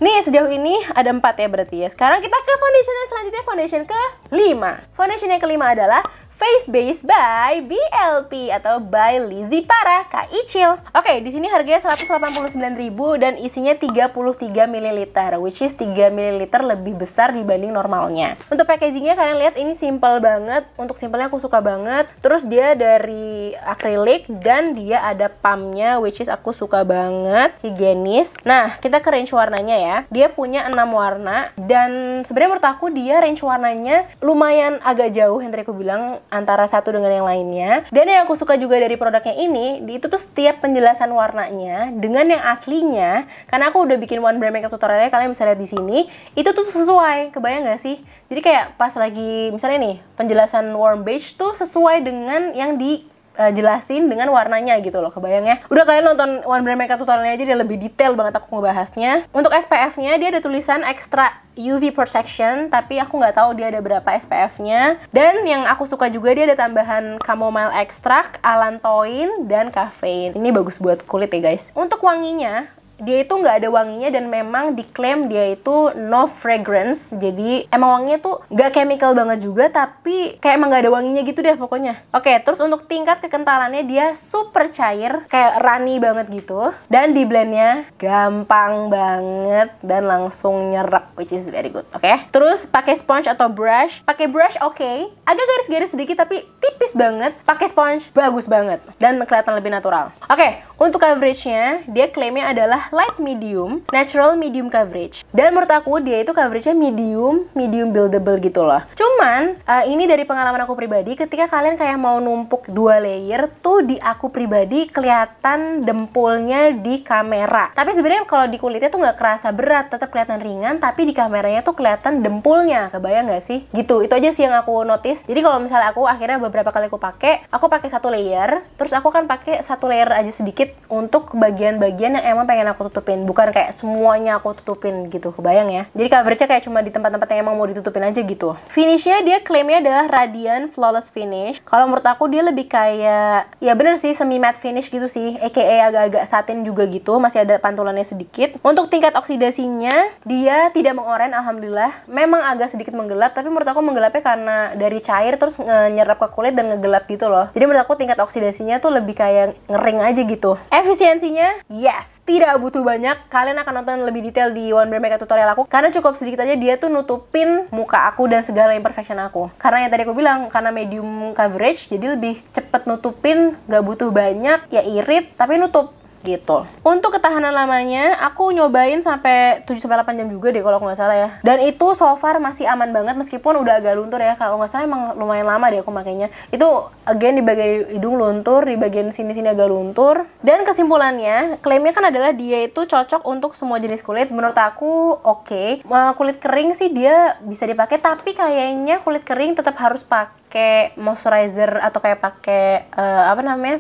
Nih sejauh ini ada 4 ya berarti ya. Sekarang kita ke foundation yang selanjutnya, foundation ke-5. Foundation yang kelima adalah Face Base by BLP atau by Lizzy Para KI Chill. Oke, di sini harganya 189.000 dan isinya 33 ml, which is 3 ml lebih besar dibanding normalnya. Untuk packagingnya kalian lihat ini simple banget. Untuk simpelnya aku suka banget. Terus dia dari akrilik dan dia ada pumpnya, which is aku suka banget, higienis. Nah, kita ke range warnanya ya. Dia punya 6 warna dan sebenarnya menurut aku dia range warnanya lumayan agak jauh yang tadi aku bilang antara satu dengan yang lainnya. Dan yang aku suka juga dari produknya ini, itu tuh setiap penjelasan warnanya dengan yang aslinya, karena aku udah bikin one brand makeup tutorialnya, kalian bisa lihat di sini, itu tuh sesuai, kebayang gak sih? Jadi kayak pas lagi misalnya nih penjelasan warm beige tuh sesuai dengan yang dijelasin dengan warnanya gitu loh, kebayang ya? Udah kalian nonton one brand makeup tutorialnya aja, dia lebih detail banget aku ngebahasnya. Untuk SPF-nya dia ada tulisan extra UV protection, tapi aku nggak tahu dia ada berapa SPF-nya. Dan yang aku suka juga dia ada tambahan chamomile extract, allantoin, dan kafein. Ini bagus buat kulit ya guys. Untuk wanginya, dia itu nggak ada wanginya dan memang diklaim dia itu no fragrance. Jadi emang wanginya tuh nggak chemical banget juga, tapi kayak emang nggak ada wanginya gitu deh pokoknya. Oke, terus untuk tingkat kekentalannya dia super cair, kayak runny banget gitu. Dan di blendnya gampang banget dan langsung nyerap, which is very good. Oke, terus pakai sponge atau brush. Pakai brush oke, agak garis-garis sedikit tapi tipis banget. Pakai sponge bagus banget dan kelihatan lebih natural. Oke, untuk coveragenya dia klaimnya adalah light medium, natural medium coverage. Dan menurut aku dia itu coveragenya medium buildable gitu loh. Cuman ini dari pengalaman aku pribadi, ketika kalian kayak mau numpuk 2 layer tuh di aku pribadi kelihatan dempulnya di kamera. Tapi sebenarnya kalau di kulitnya tuh nggak kerasa berat, tetap kelihatan ringan, tapi di kameranya tuh kelihatan dempulnya. Kebayang nggak sih? Gitu. Itu aja sih yang aku notice. Jadi kalau misalnya aku akhirnya beberapa kali aku pakai 1 layer, terus aku kan pakai 1 layer aja sedikit untuk bagian-bagian yang emang pengen aku tutupin, bukan kayak semuanya aku tutupin gitu, kebayang ya. Jadi coveragenya kayak cuma di tempat-tempat yang emang mau ditutupin aja gitu. Finishnya dia klaimnya adalah radiant flawless finish. Kalau menurut aku dia lebih kayak, ya bener sih, semi matte finish gitu sih, aka agak-agak satin juga gitu, masih ada pantulannya sedikit. Untuk tingkat oksidasinya dia tidak mengoren, alhamdulillah. Memang agak sedikit menggelap, tapi menurut aku menggelapnya karena dari cair terus nyerap ke kulit dan ngegelap gitu loh. Jadi menurut aku tingkat oksidasinya tuh lebih kayak ngering aja gitu. Efisiensinya yes, tidak butuh banyak. Kalian akan nonton lebih detail di one brand makeup tutorial aku, karena cukup sedikit aja dia tuh nutupin muka aku dan segala imperfection aku. Karena yang tadi aku bilang, karena medium coverage jadi lebih cepet nutupin, gak butuh banyak, ya irit tapi nutup gitu. Untuk ketahanan lamanya aku nyobain sampai 7-8 jam juga deh kalau aku nggak salah ya. Dan itu so far masih aman banget meskipun udah agak luntur ya. Kalau nggak salah emang lumayan lama deh aku makainya. Itu again di bagian hidung luntur, di bagian sini-sini agak luntur. Dan kesimpulannya, klaimnya kan adalah dia itu cocok untuk semua jenis kulit. Menurut aku oke. Kulit kering sih dia bisa dipakai, tapi kayaknya kulit kering tetap harus pakai pakai moisturizer atau kayak pakai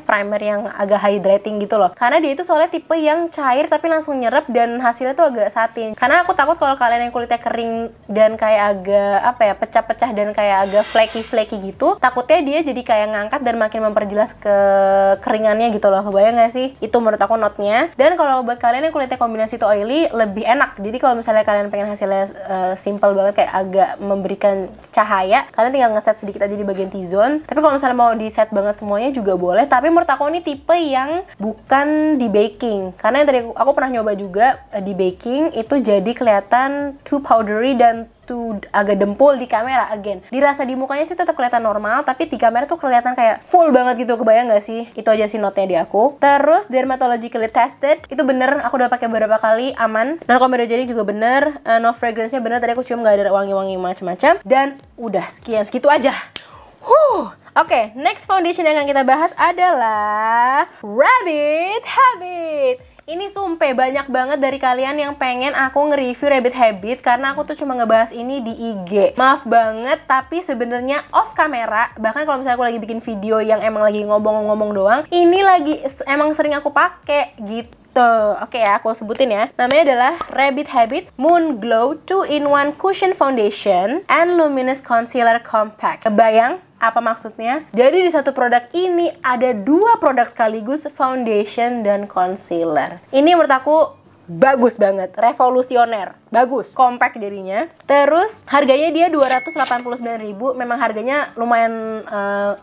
primer yang agak hydrating gitu loh. Karena dia itu soalnya tipe yang cair tapi langsung nyerap dan hasilnya tuh agak satin. Karena aku takut kalau kalian yang kulitnya kering dan kayak agak pecah-pecah dan kayak agak flaky gitu, takutnya dia jadi kayak ngangkat dan makin memperjelas kekeringannya gitu loh. Kebayang gak sih? Itu menurut aku notnya. Dan kalau buat kalian yang kulitnya kombinasi to oily, lebih enak. Jadi kalau misalnya kalian pengen hasilnya simple banget kayak agak memberikan cahaya, kalian tinggal ngeset sedikit aja di bagian T-zone. Tapi kalau misalnya mau di set banget semuanya juga boleh. Tapi menurut aku ini tipe yang bukan di baking. Karena yang tadi aku pernah nyoba juga di baking, itu jadi kelihatan too powdery dan agak dempul di kamera. Again, dirasa di mukanya sih tetap kelihatan normal, tapi di kamera tuh kelihatan kayak full banget gitu. Kebayang gak sih? Itu aja sih notnya di aku. Terus dermatologically tested, itu bener, aku udah pakai beberapa kali, aman. Dan comedogenic juga bener, no fragrance-nya bener. Tadi aku cium gak ada wangi-wangi macam-macam. Dan udah segitu aja. Oke, next foundation yang akan kita bahas adalah Rabbit Habit. Ini sumpah banyak banget dari kalian yang pengen aku nge-review Rabbit Habit karena aku tuh cuma ngebahas ini di IG. Maaf banget, tapi sebenarnya off kamera, bahkan kalau misalnya aku lagi bikin video yang emang lagi ngomong-ngomong doang, ini lagi emang sering aku pakai gitu. Oke ya, aku sebutin ya. Namanya adalah Rabbit Habit Moon Glow 2-in-1 Cushion Foundation and Luminous Concealer Compact. Kebayang apa maksudnya? Jadi di satu produk ini ada 2 produk sekaligus, foundation dan concealer. Ini menurut aku bagus banget, revolusioner, bagus, compact jadinya. Terus harganya dia 289.000, memang harganya lumayan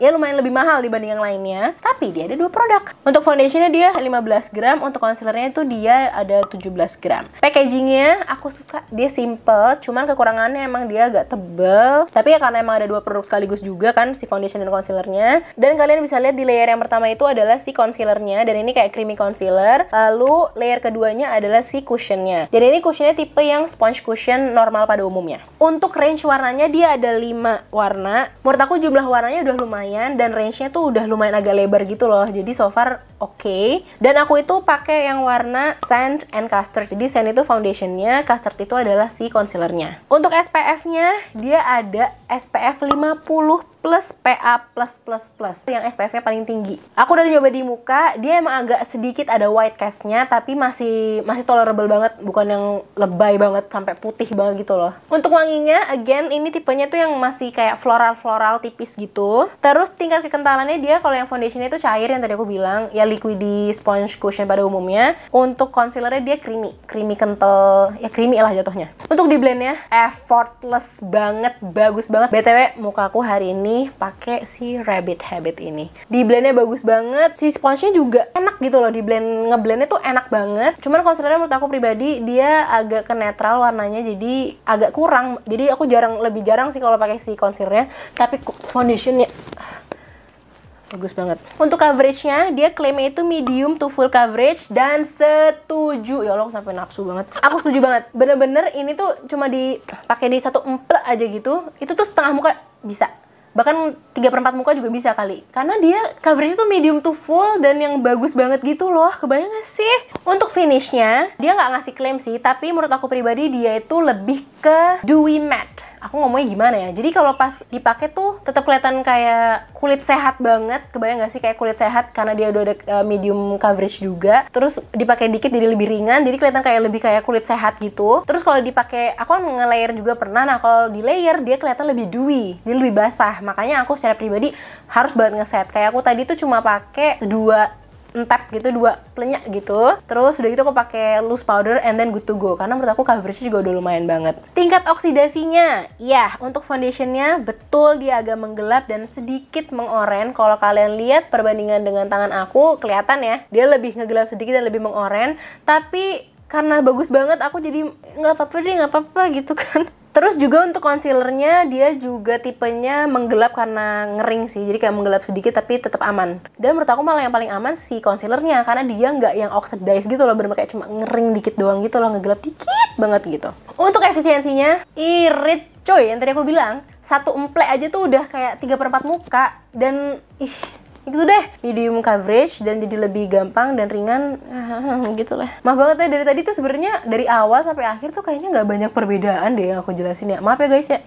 lumayan lebih mahal dibanding yang lainnya. Tapi dia ada 2 produk. Untuk foundationnya dia 15 gram, untuk concealernya itu dia ada 17 gram. Packagingnya aku suka, dia simple, cuman kekurangannya emang dia agak tebel. Tapi ya karena emang ada 2 produk sekaligus juga kan, si foundation dan concealernya. Dan kalian bisa lihat di layer yang pertama itu adalah si concealernya, dan ini kayak creamy concealer. Lalu layer keduanya adalah si cushionnya. Jadi ini cushionnya tipe yang sponge cushion normal pada umumnya. Untuk range warnanya dia ada 5 warna. Menurut aku jumlah warnanya udah lumayan dan range-nya tuh udah lumayan agak lebar gitu loh. Jadi so far oke. Dan aku itu pakai yang warna sand and custard. Jadi sand itu foundationnya, custard itu adalah si concealernya. Untuk SPF-nya dia ada SPF 50 plus PA+++, yang SPF-nya paling tinggi. Aku udah nyoba di muka, dia emang agak sedikit ada white cast-nya, tapi masih tolerable banget, bukan yang lebay banget sampai putih banget gitu loh. Untuk wanginya, again ini tipenya tuh yang masih kayak floral tipis gitu. Terus tingkat kekentalannya dia, kalau yang foundationnya itu cair yang tadi aku bilang, ya liquidy sponge cushion pada umumnya. Untuk concealernya dia creamy kental, ya creamy lah jatuhnya. Untuk di blendnya effortless banget, bagus banget. BTW muka aku hari ini pakai si Rabbit Habit ini. Di blendnya bagus banget, si sponge-nya juga enak gitu loh, di ngeblendnya tuh enak banget. Cuman concealernya menurut aku pribadi dia agak ke netral warnanya, jadi agak kurang. Jadi aku lebih jarang sih kalau pakai si concealernya, tapi foundationnya bagus banget. Untuk coveragenya, dia klaimnya itu medium to full coverage dan setuju. Ya Allah, aku sampai nafsu banget. Aku setuju banget. Bener-bener ini tuh cuma dipakai di satu emplek aja gitu. Itu tuh setengah muka bisa. Bahkan 3/4 muka juga bisa kali. Karena dia coverage tuh medium to full dan yang bagus banget gitu loh. Kebayang gak sih? Untuk finishnya, dia nggak ngasih klaim sih. Tapi menurut aku pribadi dia itu lebih ke dewy matte. Aku ngomongnya gimana ya? Jadi kalau pas dipakai tuh tetap kelihatan kayak kulit sehat banget. Kebayang gak sih kayak kulit sehat karena dia udah ada medium coverage juga. Terus dipakai dikit jadi lebih ringan. Jadi kelihatan kayak lebih kayak kulit sehat gitu. Terus kalau dipakai, aku nge-layer juga pernah. Nah kalau di layer dia kelihatan lebih dewy, dia lebih basah. Makanya aku secara pribadi harus banget ngeset. Kayak aku tadi tuh cuma pakai 2 tap gitu, 2 plenyak gitu. Terus udah gitu aku pakai loose powder and then good to go. Karena menurut aku coveragenya juga udah lumayan banget. Tingkat oksidasinya, ya untuk foundationnya betul dia agak menggelap dan sedikit mengoren. Kalau kalian lihat perbandingan dengan tangan aku, kelihatan ya, dia lebih ngegelap sedikit dan lebih mengoren. Tapi karena bagus banget, aku jadi nggak apa-apa gitu kan. Terus juga untuk concealernya dia juga tipenya menggelap karena ngering sih. Jadi kayak menggelap sedikit tapi tetap aman. Dan menurut aku malah yang paling aman si concealernya karena dia nggak yang oxidize gitu loh, bener kayak cuma ngering dikit doang gitu loh, ngegelap dikit banget gitu. Untuk efisiensinya irit coy, yang tadi aku bilang satu emplek aja tuh udah kayak 3/4 muka dan gitu deh, medium coverage dan jadi lebih gampang dan ringan gitu lah. Maaf banget ya, dari tadi tuh sebenarnya dari awal sampai akhir tuh kayaknya nggak banyak perbedaan deh yang aku jelasin ya. Maaf ya guys ya.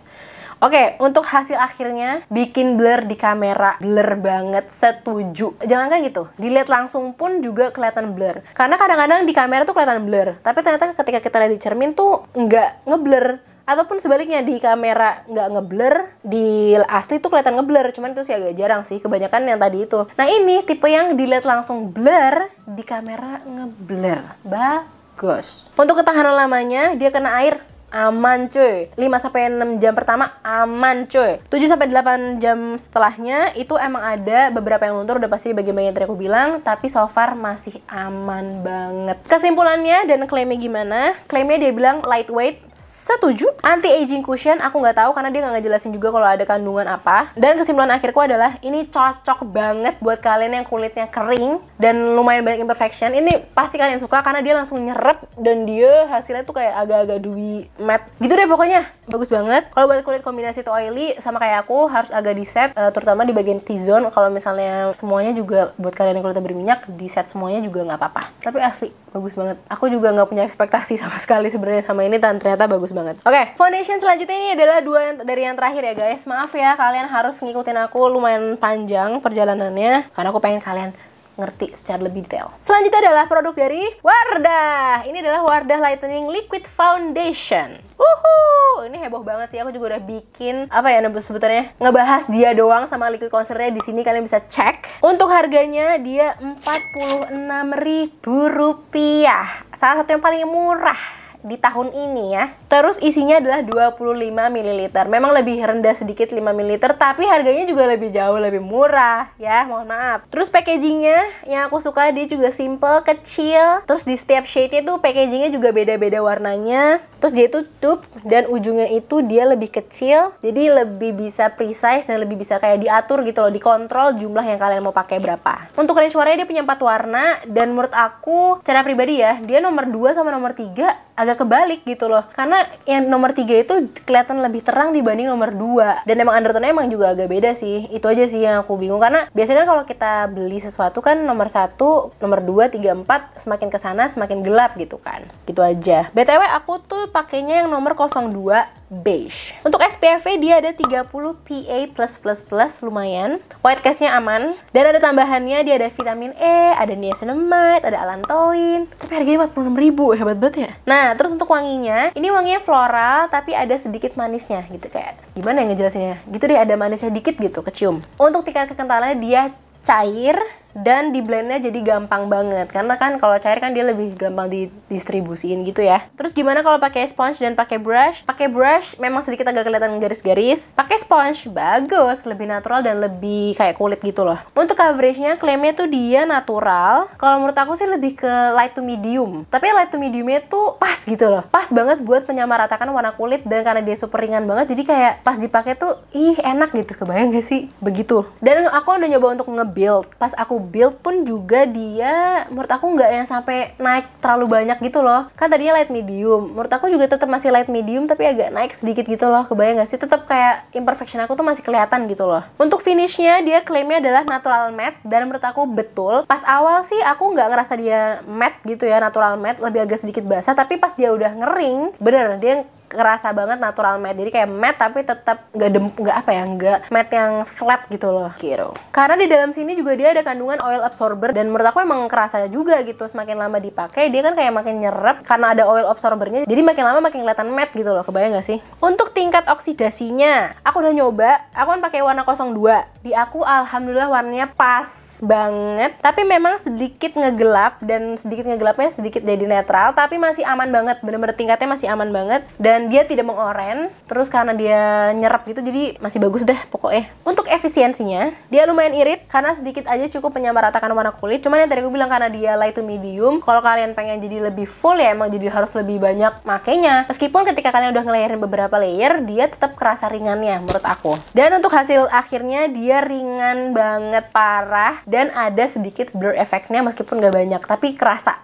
Oke, untuk hasil akhirnya bikin blur di kamera, blur banget, setuju. Jangan kan gitu, dilihat langsung pun juga kelihatan blur. Karena kadang-kadang di kamera tuh kelihatan blur, tapi ternyata ketika kita lihat di cermin tuh nggak ngeblur. Ataupun sebaliknya, di kamera nggak ngeblur, di asli tuh kelihatan ngeblur. Cuman itu sih agak jarang sih, kebanyakan yang tadi itu. Nah ini tipe yang dilihat langsung blur, di kamera ngeblur. Bagus. Untuk ketahanan lamanya, dia kena air aman cuy. 5-6 jam pertama aman cuy. 7-8 jam setelahnya itu emang ada beberapa yang luntur, udah pasti di bagian-bagian tadi aku bilang, tapi so far masih aman banget. Kesimpulannya dan klaimnya gimana? Klaimnya dia bilang lightweight, setuju. Anti-aging cushion aku nggak tahu karena dia nggak ngejelasin juga kalau ada kandungan apa. Dan kesimpulan akhirku adalah ini cocok banget buat kalian yang kulitnya kering dan lumayan banyak imperfection. Ini pasti kalian suka karena dia langsung nyerep dan dia hasilnya tuh kayak agak-agak dewy matte gitu deh pokoknya. Bagus banget. Kalau buat kulit kombinasi tuh oily sama kayak aku harus agak di set, terutama di bagian T-zone. Kalau misalnya semuanya juga buat kalian yang kulitnya berminyak, di set semuanya juga nggak apa-apa. Tapi asli bagus banget. Aku juga nggak punya ekspektasi sama sekali sebenarnya sama ini, dan ternyata bagus banget. Oke, foundation selanjutnya ini adalah dari yang terakhir ya guys. Maaf ya, kalian harus ngikutin aku lumayan panjang perjalanannya karena aku pengen kalian ngerti secara lebih detail. Selanjutnya adalah produk dari Wardah. Ini adalah Wardah Lightening Liquid Foundation. Ini heboh banget sih. Aku juga udah bikin sebutannya ngebahas dia doang sama liquid concealer-nya. Di sini kalian bisa cek. Untuk harganya dia Rp46.000. Salah satu yang paling murah di tahun ini ya. Terus isinya adalah 25 ml. Memang lebih rendah sedikit 5 ml, tapi harganya juga jauh lebih murah ya, mohon maaf. Terus packagingnya yang aku suka, dia juga simple, kecil. Terus di setiap shade-nya tuh packagingnya juga beda-beda warnanya. Terus dia itu tube dan ujungnya itu dia lebih kecil, jadi lebih bisa precise dan lebih bisa kayak diatur gitu loh, dikontrol jumlah yang kalian mau pakai berapa. Untuk range warnanya dia punya 4 warna, dan menurut aku secara pribadi ya, dia nomor 2 sama nomor 3 agak kebalik gitu loh. Karena yang nomor 3 itu kelihatan lebih terang dibanding nomor 2. Dan emang undertone-nya emang juga agak beda sih. Itu aja sih yang aku bingung, karena biasanya kan kalau kita beli sesuatu kan nomor 1, nomor 2, 3, 4 semakin kesana semakin gelap gitu kan. Gitu aja. BTW aku tuh pakainya yang nomor 02 beige. Untuk SPF-nya dia ada 30 PA+++, lumayan. White cast-nya aman. Dan ada tambahannya, dia ada vitamin E, ada niacinamide, ada allantoin. Tapi harganya 46.000, hebat banget ya. Nah, terus untuk wanginya, ini wanginya floral tapi ada sedikit manisnya gitu, kayak gimana ya ngejelasinnya? Gitu deh, ada manisnya dikit gitu, kecium. Untuk tingkat kekentalannya dia cair dan di blendnya jadi gampang banget, karena kan kalau cair kan dia lebih gampang didistribusiin gitu ya. Terus gimana kalau pakai sponge dan pakai brush? Pakai brush memang sedikit agak kelihatan garis-garis. Pakai sponge bagus, lebih natural dan lebih kayak kulit gitu loh. Untuk coveragenya klaimnya tuh dia natural. Kalau menurut aku sih lebih ke light to medium. Tapi light to mediumnya tuh pas gitu loh. Pas banget buat menyamaratakan warna kulit, dan karena dia super ringan banget, jadi kayak pas dipakai tuh enak gitu. Kebayang gak sih? Begitu. Dan aku udah nyoba untuk nge-build. Pas aku build pun juga dia menurut aku nggak yang sampai naik terlalu banyak gitu loh. Kan tadinya light medium, menurut aku juga tetap masih light medium tapi agak naik sedikit gitu loh. Kebayang nggak sih? Tetap kayak imperfection aku tuh masih kelihatan gitu loh. Untuk finishnya dia klaimnya adalah natural matte, dan menurut aku betul. Pas awal sih aku nggak ngerasa dia matte gitu ya, natural matte, lebih agak sedikit basah. Tapi pas dia udah ngering, bener dia kerasa banget natural matte. Jadi kayak matte tapi tetap nggak matte yang flat gitu loh. Karena di dalam sini juga dia ada kandungan oil absorber, dan menurut aku emang kerasa juga gitu. Semakin lama dipakai dia kan kayak makin nyerap karena ada oil absorbernya. Jadi makin lama makin kelihatan matte gitu loh. Kebayang gak sih? Untuk tingkat oksidasinya, aku udah nyoba. Aku kan pakai warna 02. Di aku alhamdulillah warnanya pas banget. Tapi memang sedikit ngegelap, dan sedikit ngegelapnya sedikit jadi netral, tapi masih aman banget. Bener-bener tingkatnya masih aman banget. Dan dia tidak mengoren, terus karena dia nyerap gitu jadi masih bagus deh pokoknya. Untuk efisiensinya dia lumayan irit karena sedikit aja cukup menyamaratakan warna kulit. Cuman yang tadi aku bilang karena dia light to medium, kalau kalian pengen jadi lebih full ya emang jadi harus lebih banyak makainya. Meskipun ketika kalian udah ngelayerin beberapa layer, dia tetap kerasa ringannya menurut aku. Dan untuk hasil akhirnya dia dia ringan banget, parah, dan ada sedikit blur efeknya meskipun gak banyak, tapi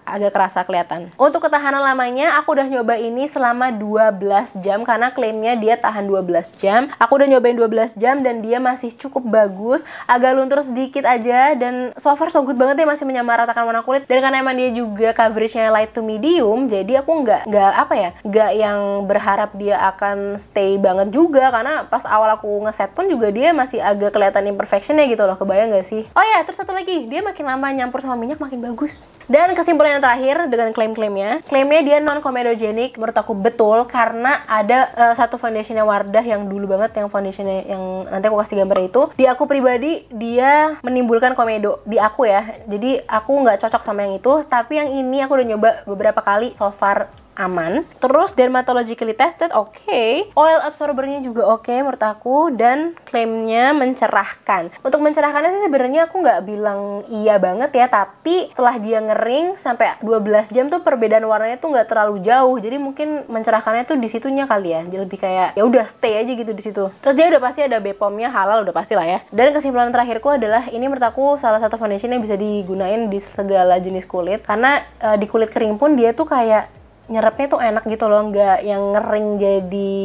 agak kerasa kelihatan. Untuk ketahanan lamanya, aku udah nyoba ini selama 12 jam karena klaimnya dia tahan 12 jam. Aku udah nyobain 12 jam dan dia masih cukup bagus, agak luntur sedikit aja, dan so far so good banget ya, masih menyamaratakan warna kulit. Dan karena emang dia juga coveragenya light to medium, jadi aku nggak yang berharap dia akan stay banget juga, karena pas awal aku ngeset pun juga dia masih agak kelihatan imperfectionnya gitu loh. Kebayang gak sih? Oh ya, terus satu lagi, dia makin lama nyampur sama minyak makin bagus. Dan kesimpulan yang terakhir dengan klaimnya dia non comedogenic. Menurut aku betul, karena ada satu foundationnya Wardah yang dulu banget, yang foundationnya yang nanti aku kasih gambar itu, di aku pribadi dia menimbulkan komedo di aku ya. Jadi aku nggak cocok sama yang itu, tapi yang ini aku udah nyoba beberapa kali, so far aman. Terus dermatologically tested, oke. Oil absorbernya juga oke menurut aku, dan klaimnya mencerahkan. Untuk mencerahkannya sih sebenarnya aku nggak bilang iya banget ya, tapi setelah dia ngering sampai 12 jam tuh perbedaan warnanya tuh nggak terlalu jauh. Jadi mungkin mencerahkannya tuh di situnya kali ya. Jadi lebih kayak ya udah stay aja gitu di situ. Terus dia udah pasti ada BPOM-nya halal, udah pasti lah ya. Dan kesimpulan terakhirku adalah ini menurut aku salah satu foundation yang bisa digunain di segala jenis kulit, karena di kulit kering pun dia tuh kayak nyerapnya tuh enak gitu loh, nggak yang ngering jadi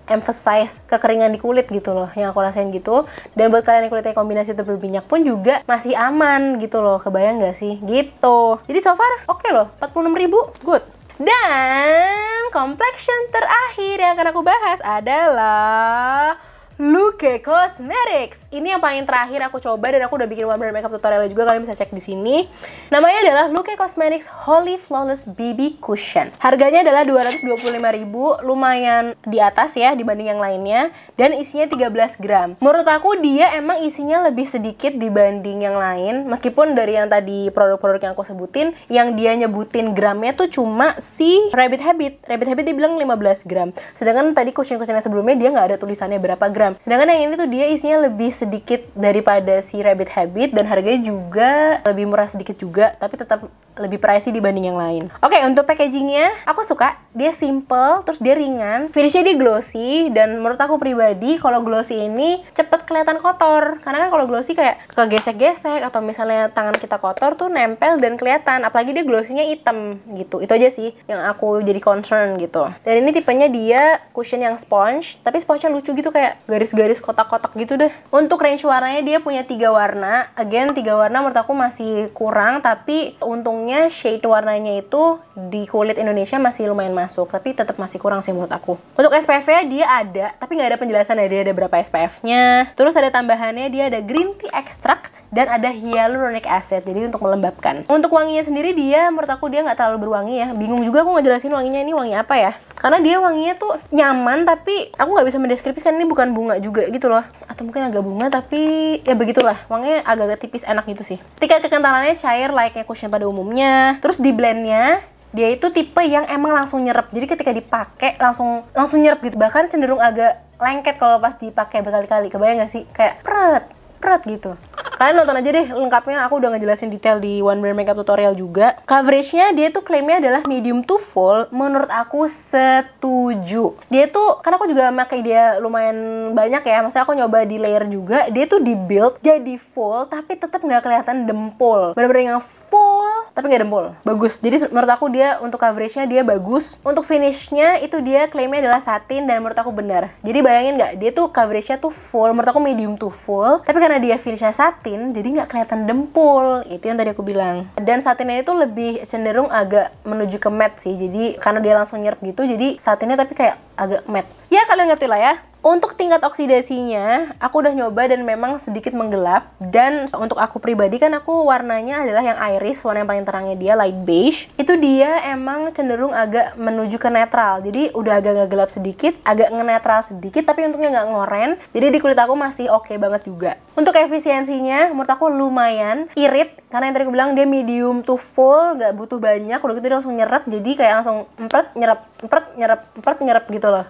emphasize kekeringan di kulit gitu loh, yang aku rasain gitu. Dan buat kalian yang kulitnya kombinasi atau berminyak pun juga masih aman gitu loh, kebayang nggak sih gitu. Jadi so far oke loh, 46.000 good. Dan complexion terakhir yang akan aku bahas adalah Luke Cosmetics. Ini yang paling terakhir aku coba, dan aku udah bikin one brand makeup tutorial juga, kalian bisa cek di sini. Namanya adalah Luke Cosmetics Holy Flawless BB Cushion. Harganya adalah 225.000, lumayan di atas ya dibanding yang lainnya, dan isinya 13 gram. Menurut aku dia emang isinya lebih sedikit dibanding yang lain, meskipun dari yang tadi produk-produk yang aku sebutin, yang dia nyebutin gramnya tuh cuma si Rabbit Habit dia bilang 15 gram. Sedangkan tadi cushion-cushion yang sebelumnya dia nggak ada tulisannya berapa gram. Sedangkan yang ini tuh dia isinya lebih sedikit daripada si Rabbit Habit, dan harganya juga lebih murah sedikit juga, tapi tetap lebih pricey dibanding yang lain. Oke, untuk packagingnya aku suka, dia simple, terus dia ringan, finishnya dia glossy, dan menurut aku pribadi kalau glossy ini cepet kelihatan kotor, karena kan kalau glossy kayak kegesek-gesek atau misalnya tangan kita kotor tuh nempel dan kelihatan, apalagi dia glossy-nya hitam gitu. Itu aja sih yang aku jadi concern gitu. Dan ini tipenya dia cushion yang sponge, tapi sponge-nya lucu gitu, kayak garis-garis kotak-kotak gitu deh. Untuk range warnanya dia punya 3 warna. Again, 3 warna menurut aku masih kurang, tapi untungnya shade warnanya itu di kulit Indonesia masih lumayan masuk, tapi tetap masih kurang sih menurut aku. Untuk SPF-nya dia ada, tapi nggak ada penjelasan ya dia ada berapa SPF-nya. Terus ada tambahannya, dia ada green tea extract dan ada hyaluronic acid, jadi untuk melembabkan. Untuk wanginya sendiri dia menurut aku dia nggak terlalu berwangi ya. Bingung juga aku ngejelasin wanginya ini wangi apa ya, karena dia wanginya tuh nyaman, tapi aku nggak bisa mendeskripsikan ini bukan bunga juga gitu loh, atau mungkin agak bunga, tapi ya begitulah, wanginya agak-agak tipis, enak gitu sih. Tingkat kekentalannya cair layaknya cushion pada umumnya. Terus di blendnya dia itu tipe yang emang langsung nyerap, jadi ketika dipakai langsung nyerap gitu, bahkan cenderung agak lengket kalau pas dipakai berkali-kali. Kebayang gak sih? Kayak pret gitu. Kalian nonton aja deh lengkapnya, aku udah ngejelasin detail di One Brand Makeup Tutorial juga. Coveragenya dia tuh klaimnya adalah medium to full. Menurut aku setuju. Dia tuh, karena aku juga pakai dia lumayan banyak ya, maksudnya aku nyoba di layer juga, dia tuh di build jadi full, tapi tetap nggak kelihatan dempul. Bener-bener yang full, tapi nggak dempul. Bagus. Jadi menurut aku dia untuk coveragenya dia bagus. Untuk finishnya itu dia klaimnya adalah satin, dan menurut aku benar. Jadi bayangin nggak, dia tuh coveragenya tuh full, menurut aku medium to full, tapi karena dia finishnya satin, jadi nggak kelihatan dempul. Itu yang tadi aku bilang. Dan satinnya itu lebih cenderung agak menuju ke matte sih, jadi karena dia langsung nyerap gitu, jadi satinnya tapi kayak agak matte. Ya kalian ngerti lah ya. Untuk tingkat oksidasinya, aku udah nyoba dan memang sedikit menggelap. Dan untuk aku pribadi kan aku warnanya adalah yang iris, warna yang paling terangnya dia light beige. Itu dia emang cenderung agak menuju ke netral. Jadi udah agak gelap sedikit, agak nge-netral sedikit, tapi untungnya nggak ngoren. Jadi di kulit aku masih oke banget juga. Untuk efisiensinya, menurut aku lumayan irit. Karena yang tadi aku bilang dia medium to full, nggak butuh banyak. Udah gitu dia langsung nyerap, jadi kayak langsung empret, nyerap gitu loh.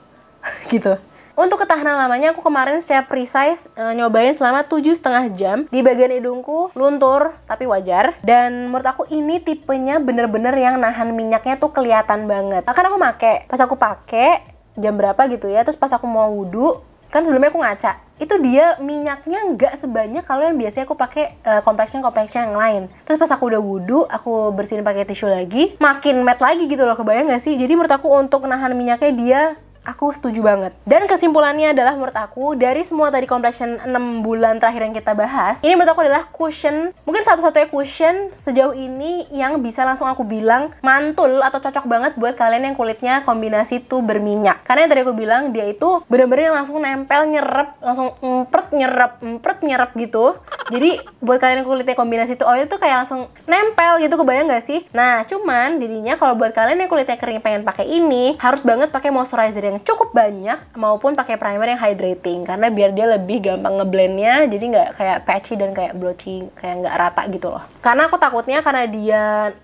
Gitu. Untuk ketahanan lamanya, aku kemarin secara precise nyobain selama 7,5 jam. Di bagian hidungku luntur, tapi wajar. Dan menurut aku ini tipenya bener-bener yang nahan minyaknya tuh kelihatan banget. Kan aku pas aku pakai jam berapa gitu ya, terus pas aku mau wudhu, kan sebelumnya aku ngaca. itu dia minyaknya nggak sebanyak kalau yang biasanya aku pakai complexion yang lain. Terus pas aku udah wudhu, aku bersihin pakai tisu lagi, makin matte lagi gitu loh, kebayang nggak sih? Jadi menurut aku untuk nahan minyaknya dia, aku setuju banget. Dan kesimpulannya adalah menurut aku, dari semua tadi complexion 6 bulan terakhir yang kita bahas, ini menurut aku adalah cushion, mungkin satu-satunya cushion sejauh ini yang bisa langsung aku bilang mantul atau cocok banget buat kalian yang kulitnya kombinasi tuh berminyak. Karena yang tadi aku bilang, dia itu bener-bener yang langsung nempel, nyerep, langsung empret nyerep gitu. Jadi buat kalian yang kulitnya kombinasi tuh oil tuh kayak langsung nempel gitu, kebayang gak sih? Nah cuman jadinya kalau buat kalian yang kulitnya kering pengen pakai ini, harus banget pakai moisturizer yang cukup banyak maupun pakai primer yang hydrating, karena biar dia lebih gampang ngeblendnya, jadi nggak kayak patchy dan kayak blotchy, kayak nggak rata gitu loh. Karena aku takutnya karena dia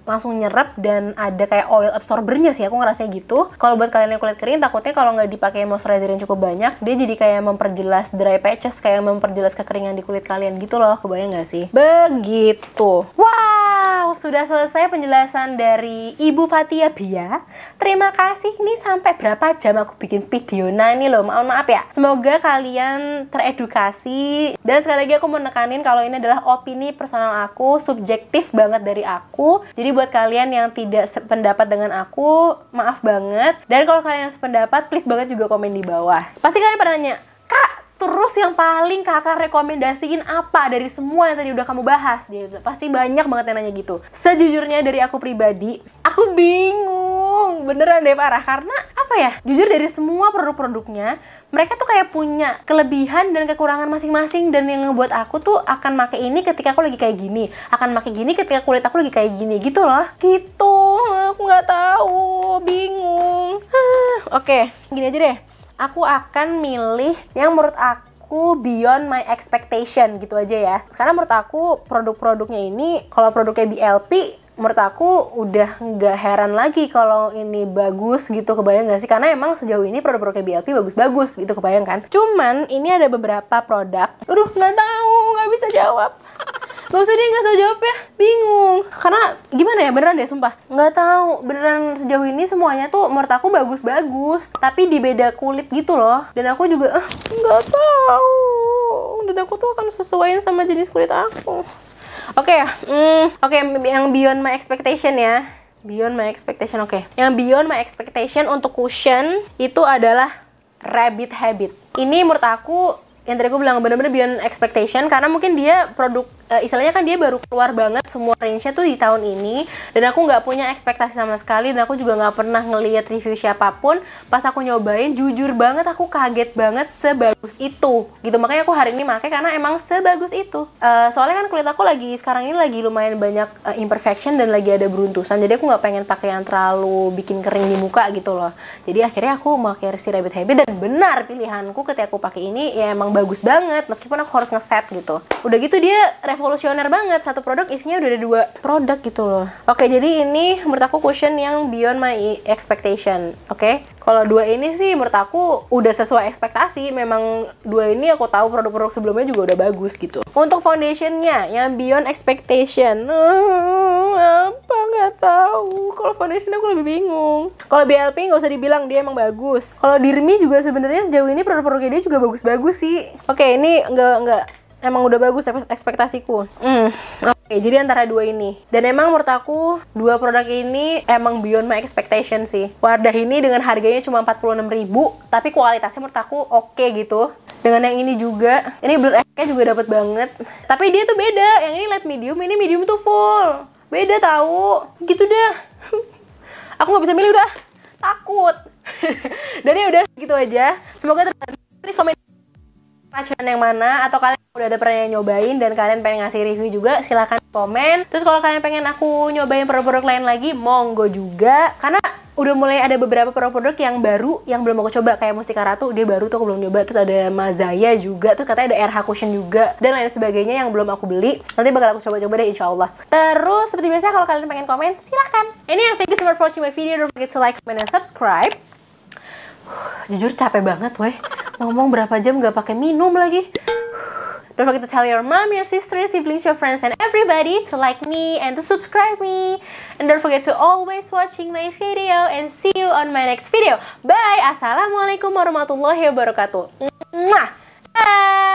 langsung nyerap dan ada kayak oil absorbernya sih, aku ngerasa gitu. Kalau buat kalian yang kulit kering, takutnya kalau nggak dipakai moisturizer yang cukup banyak, dia jadi kayak memperjelas dry patches, kayak memperjelas kekeringan di kulit kalian gitu loh, kebayang nggak sih? Begitu. Wow, sudah selesai penjelasan dari Ibu Fathia Bia. Terima kasih. Nih sampai berapa jam aku bikin video, nah ini loh, maaf ya. Semoga kalian teredukasi. Dan sekali lagi aku mau nekanin kalau ini adalah opini personal aku, subjektif banget dari aku. Jadi buat kalian yang tidak sependapat dengan aku, maaf banget. Dan kalau kalian yang sependapat, please banget juga komen di bawah. Pasti kalian pada nanya, Kak, terus yang paling kakak rekomendasiin apa dari semua yang tadi udah kamu bahas? Dia pasti banyak banget yang nanya gitu. Sejujurnya dari aku pribadi, aku bingung, beneran deh parah. Karena apa ya, jujur dari semua produk-produknya, mereka tuh kayak punya kelebihan dan kekurangan masing-masing. Dan yang ngebuat aku tuh akan make ini ketika aku lagi kayak gini, akan make gini ketika kulit aku lagi kayak gini gitu loh. Gitu, aku nggak tahu, bingung. Oke, gini aja deh, aku akan milih yang menurut aku beyond my expectation gitu aja ya. Karena menurut aku produk-produknya ini, kalau produknya BLP, menurut aku udah nggak heran lagi kalau ini bagus gitu, kebayang nggak sih? Karena emang sejauh ini produk-produknya BLP bagus-bagus gitu, kebayang kan? Cuman ini ada beberapa produk, aduh nggak tahu, nggak bisa jawab. Gak usah deh, nggak usah jawab ya, bingung. Karena gimana ya, beneran deh sumpah, nggak tahu, beneran sejauh ini semuanya tuh menurut aku bagus-bagus, tapi di beda kulit gitu loh. Dan aku juga nggak tahu, dan aku tuh akan sesuaiin sama jenis kulit aku. Oke, yang beyond my expectation ya. Beyond my expectation, oke. Yang beyond my expectation untuk cushion itu adalah Rabbit Habit. Ini menurut aku, yang tadi aku bilang bener-bener beyond expectation, karena mungkin dia produk, istilahnya kan dia baru keluar banget semua range-nya tuh di tahun ini, dan aku nggak punya ekspektasi sama sekali, dan aku juga nggak pernah ngelihat review siapapun. Pas aku nyobain, jujur banget aku kaget banget sebagus itu gitu. Makanya aku hari ini pakai karena emang sebagus itu. Soalnya kan kulit aku sekarang ini lagi lumayan banyak imperfection dan lagi ada beruntusan, jadi aku nggak pengen pakai yang terlalu bikin kering di muka gitu loh. Jadi akhirnya aku pakai si Rabbit Habit, dan benar pilihanku ketika aku pakai ini ya emang bagus banget, meskipun aku harus ngeset gitu. Udah gitu dia revolusioner banget, satu produk isinya udah ada 2 produk gitu loh. Oke, jadi ini menurut aku cushion yang beyond my expectation. Oke, kalau 2 ini sih menurut aku udah sesuai ekspektasi. Memang 2 ini aku tahu produk-produk sebelumnya juga udah bagus gitu. Untuk foundationnya yang beyond expectation, apa nggak tahu. Kalau foundation aku lebih bingung. Kalau BLP nggak usah dibilang, dia emang bagus. Kalau Dirmi juga sebenarnya sejauh ini produk-produknya dia juga bagus-bagus sih. Oke, ini nggak emang udah bagus ekspektasiku. Oke, jadi antara 2 ini. Dan emang menurut aku 2 produk ini emang beyond my expectation sih. Wadah ini dengan harganya cuma 46.000, tapi kualitasnya menurut aku oke gitu. Dengan yang ini juga, ini blur effect-nya juga dapet banget. Tapi dia tuh beda, yang ini light medium, ini medium tuh full. Beda tahu, gitu dah. Aku nggak bisa milih, udah takut. Dan ya udah gitu aja. Semoga terbantu. Please komen racikan yang mana, atau kalian udah ada pernah nyobain dan kalian pengen ngasih review juga, silahkan komen. Terus kalau kalian pengen aku nyobain produk-produk lain lagi, monggo juga. Karena udah mulai ada beberapa produk-produk yang baru yang belum aku coba, kayak Mustika Ratu, dia baru tuh aku belum nyoba. Terus ada Mazaya juga, terus katanya ada RH Cushion juga, dan lain sebagainya yang belum aku beli. Nanti bakal aku coba-coba deh insyaallah. Terus seperti biasa kalau kalian pengen komen, silahkan. Ini thank you so much for watching my video. Don't forget to like, comment, and subscribe. Jujur capek banget weh, ngomong berapa jam gak pakai minum lagi. Don't forget to tell your mom, your sister, siblings, your friends, and everybody to like me and to subscribe me. And don't forget to always watching my video, and see you on my next video. Bye. Assalamualaikum warahmatullahi wabarakatuh. Bye.